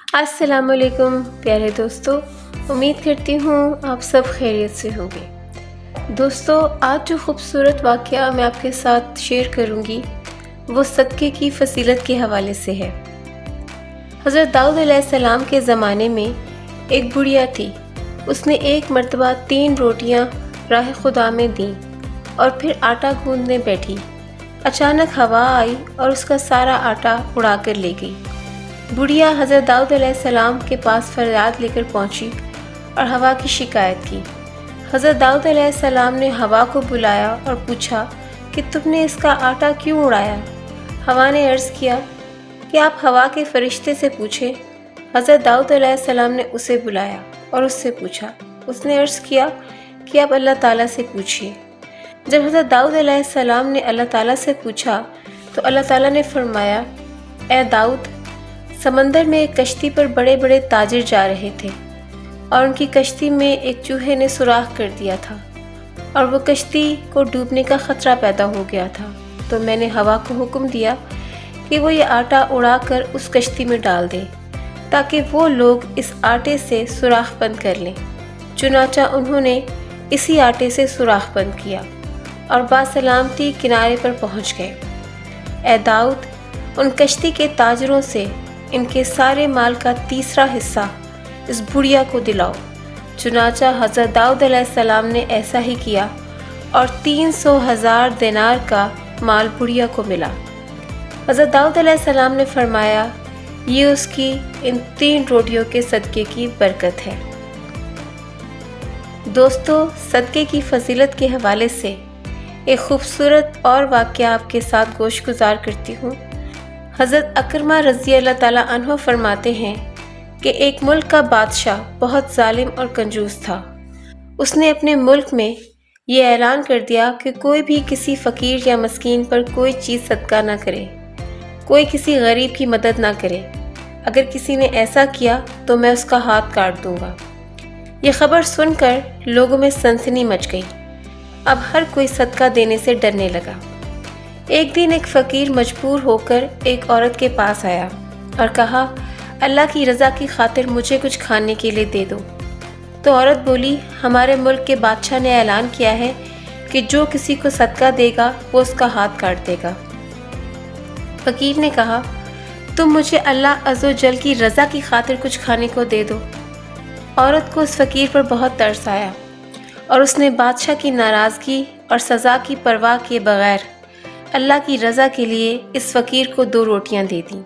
السلام علیکم پیارے دوستو، امید کرتی ہوں آپ سب خیریت سے ہوں گے۔ دوستو، آج جو خوبصورت واقعہ میں آپ کے ساتھ شیئر کروں گی وہ صدقے کی فضیلت کے حوالے سے ہے۔ حضرت داؤد علیہ السلام کے زمانے میں ایک بڑھیا تھی۔ اس نے ایک مرتبہ 3 روٹیاں راہ خدا میں دیں اور پھر آٹا گوندنے بیٹھی۔ اچانک ہوا آئی اور اس کا سارا آٹا اڑا کر لے گئی۔ بڑھیا حضرت داؤد علیہ السلام کے پاس فریاد لے کر پہنچی اور ہوا کی شکایت کی۔ حضرت داؤد علیہ السلام نے ہوا کو بلایا اور پوچھا کہ تم نے اس کا آٹا کیوں اڑایا؟ ہوا نے عرض کیا کہ آپ ہوا کے فرشتے سے پوچھیں۔ حضرت داؤد علیہ السلام نے اسے بلایا اور اس سے پوچھا۔ اس نے عرض کیا کہ آپ اللہ تعالیٰ سے پوچھیے۔ جب حضرت داؤد علیہ السلام نے اللہ تعالیٰ سے پوچھا تو اللہ تعالیٰ نے فرمایا، اے داؤد، سمندر میں ایک کشتی پر بڑے بڑے تاجر جا رہے تھے اور ان کی کشتی میں ایک چوہے نے سوراخ کر دیا تھا اور وہ کشتی کو ڈوبنے کا خطرہ پیدا ہو گیا تھا۔ تو میں نے ہوا کو حکم دیا کہ وہ یہ آٹا اڑا کر اس کشتی میں ڈال دے تاکہ وہ لوگ اس آٹے سے سوراخ بند کر لیں۔ چنانچہ انہوں نے اسی آٹے سے سوراخ بند کیا اور باسلامتی کنارے پر پہنچ گئے۔ اے داؤد، ان کشتی کے تاجروں سے ان کے سارے مال کا تیسرا حصہ اس بڑھیا کو دلاؤ۔ چنانچہ حضرت داؤد علیہ السلام نے ایسا ہی کیا اور 300,000 دینار کا مال بڑھیا کو ملا۔ حضرت داؤد علیہ السلام نے فرمایا، یہ اس کی ان 3 روٹیوں کے صدقے کی برکت ہے۔ دوستو، صدقے کی فضیلت کے حوالے سے ایک خوبصورت اور واقعہ آپ کے ساتھ گوش گزار کرتی ہوں۔ حضرت اکرمہ رضی اللہ تعالیٰ عنہ فرماتے ہیں کہ ایک ملک کا بادشاہ بہت ظالم اور کنجوس تھا۔ اس نے اپنے ملک میں یہ اعلان کر دیا کہ کوئی بھی کسی فقیر یا مسکین پر کوئی چیز صدقہ نہ کرے، کوئی کسی غریب کی مدد نہ کرے۔ اگر کسی نے ایسا کیا تو میں اس کا ہاتھ کاٹ دوں گا۔ یہ خبر سن کر لوگوں میں سنسنی مچ گئی۔ اب ہر کوئی صدقہ دینے سے ڈرنے لگا۔ ایک دن ایک فقیر مجبور ہو کر ایک عورت کے پاس آیا اور کہا، اللہ کی رضا کی خاطر مجھے کچھ کھانے کے لیے دے دو۔ تو عورت بولی، ہمارے ملک کے بادشاہ نے اعلان کیا ہے کہ جو کسی کو صدقہ دے گا وہ اس کا ہاتھ کاٹ دے گا۔ فقیر نے کہا، تم مجھے اللہ عز و جل کی رضا کی خاطر کچھ کھانے کو دے دو۔ عورت کو اس فقیر پر بہت ترس آیا اور اس نے بادشاہ کی ناراضگی اور سزا کی پرواہ کیے بغیر اللہ کی رضا کے لیے اس فقیر کو 2 روٹیاں دے دیں۔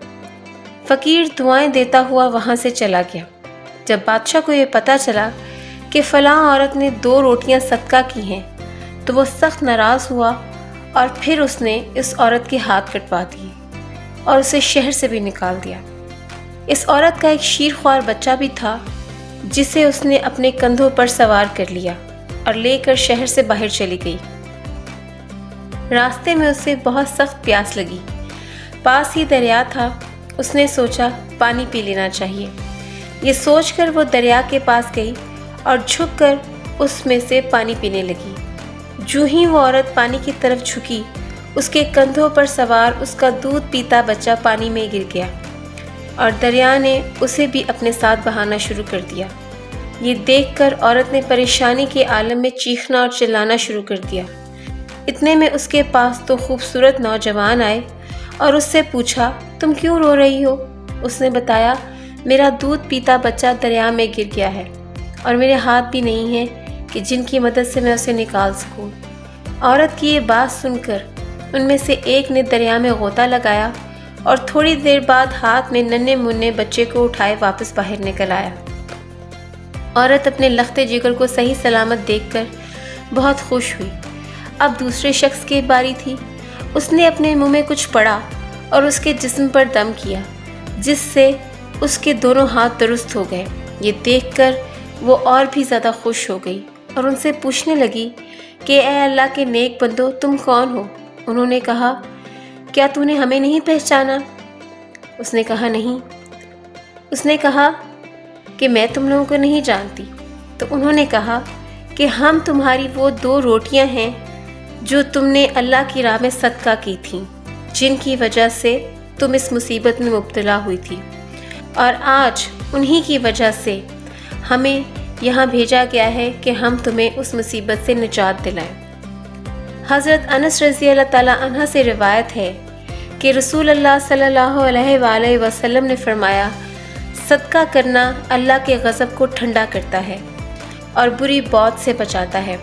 فقیر دعائیں دیتا ہوا وہاں سے چلا گیا۔ جب بادشاہ کو یہ پتہ چلا کہ فلاں عورت نے 2 روٹیاں صدقہ کی ہیں تو وہ سخت ناراض ہوا اور پھر اس نے اس عورت کے ہاتھ کٹوا دیے اور اسے شہر سے بھی نکال دیا۔ اس عورت کا ایک شیرخوار بچہ بھی تھا جسے اس نے اپنے کندھوں پر سوار کر لیا اور لے کر شہر سے باہر چلی گئی۔ راستے میں اسے بہت سخت پیاس لگی۔ پاس ہی دریا تھا۔ اس نے سوچا پانی پی لینا چاہیے۔ یہ سوچ کر وہ دریا کے پاس گئی اور جھک کر اس میں سے پانی پینے لگی۔ جو ہی وہ عورت پانی کی طرف جھکی، اس کے کندھوں پر سوار اس کا دودھ پیتا بچہ پانی میں گر گیا اور دریا نے اسے بھی اپنے ساتھ بہانا شروع کر دیا۔ یہ دیکھ کر عورت نے پریشانی کے عالم میں چیخنا اور چلانا شروع کر دیا۔ اتنے میں اس کے پاس 2 خوبصورت نوجوان آئے اور اس سے پوچھا، تم کیوں رو رہی ہو؟ اس نے بتایا، میرا دودھ پیتا بچہ دریا میں گر گیا ہے اور میرے ہاتھ بھی نہیں ہیں کہ جن کی مدد سے میں اسے نکال سکوں۔ عورت کی یہ بات سن کر ان میں سے ایک نے دریا میں غوطہ لگایا اور تھوڑی دیر بعد ہاتھ میں ننھے منھے بچے کو اٹھائے واپس باہر نکل آیا۔ عورت اپنے لختے جگر کو صحیح سلامت دیکھ کر بہت خوش ہوئی۔ اب دوسرے شخص کی باری تھی۔ اس نے اپنے منہ میں کچھ پڑا اور اس کے جسم پر دم کیا، جس سے اس کے دونوں ہاتھ درست ہو گئے۔ یہ دیکھ کر وہ اور بھی زیادہ خوش ہو گئی اور ان سے پوچھنے لگی کہ اے اللہ کے نیک بندو، تم کون ہو؟ انہوں نے کہا، کیا تو نے ہمیں نہیں پہچانا؟ اس نے کہا، نہیں۔ اس نے کہا کہ میں تم لوگوں کو نہیں جانتی۔ تو انہوں نے کہا کہ ہم تمہاری وہ 2 روٹیاں ہیں جو تم نے اللہ کی راہ میں صدقہ کی تھیں، جن کی وجہ سے تم اس مصیبت میں مبتلا ہوئی تھی۔ اور آج انہی کی وجہ سے ہمیں یہاں بھیجا گیا ہے کہ ہم تمہیں اس مصیبت سے نجات دلائیں۔ حضرت انس رضی اللہ تعالیٰ عنہ سے روایت ہے کہ رسول اللہ صلی اللہ علیہ وآلہ وسلم نے فرمایا، صدقہ کرنا اللہ کے غضب کو ٹھنڈا کرتا ہے اور بری بات سے بچاتا ہے۔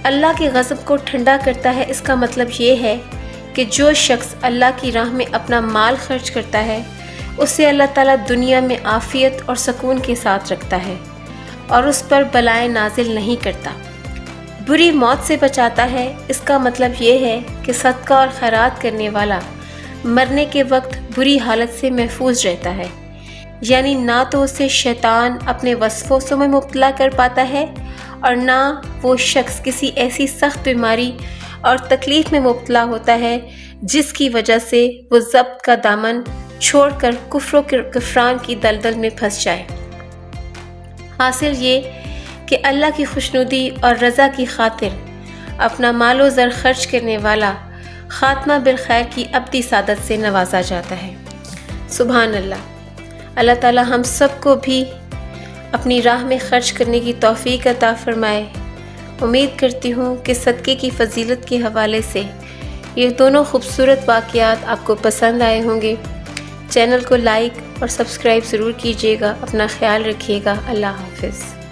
اللہ کے غضب کو ٹھنڈا کرتا ہے، اس کا مطلب یہ ہے کہ جو شخص اللہ کی راہ میں اپنا مال خرچ کرتا ہے اسے اللہ تعالیٰ دنیا میں عافیت اور سکون کے ساتھ رکھتا ہے اور اس پر بلائیں نازل نہیں کرتا۔ بری موت سے بچاتا ہے، اس کا مطلب یہ ہے کہ صدقہ اور خیرات کرنے والا مرنے کے وقت بری حالت سے محفوظ رہتا ہے، یعنی نہ تو اسے شیطان اپنے وسوسوں میں مبتلا کر پاتا ہے اور نہ وہ شخص کسی ایسی سخت بیماری اور تکلیف میں مبتلا ہوتا ہے جس کی وجہ سے وہ ضبط کا دامن چھوڑ کر کفر و کفران کی دلدل میں پھنس جائے۔ حاصل یہ کہ اللہ کی خوشنودی اور رضا کی خاطر اپنا مال و زر خرچ کرنے والا خاتمہ بالخیر کی ابدی سعادت سے نوازا جاتا ہے۔ سبحان اللہ۔ اللہ تعالیٰ ہم سب کو بھی اپنی راہ میں خرچ کرنے کی توفیق عطا فرمائے۔ امید کرتی ہوں کہ صدقے کی فضیلت کے حوالے سے یہ دونوں خوبصورت واقعات آپ کو پسند آئے ہوں گے۔ چینل کو لائک اور سبسکرائب ضرور کیجیے گا۔ اپنا خیال رکھیے گا۔ اللہ حافظ۔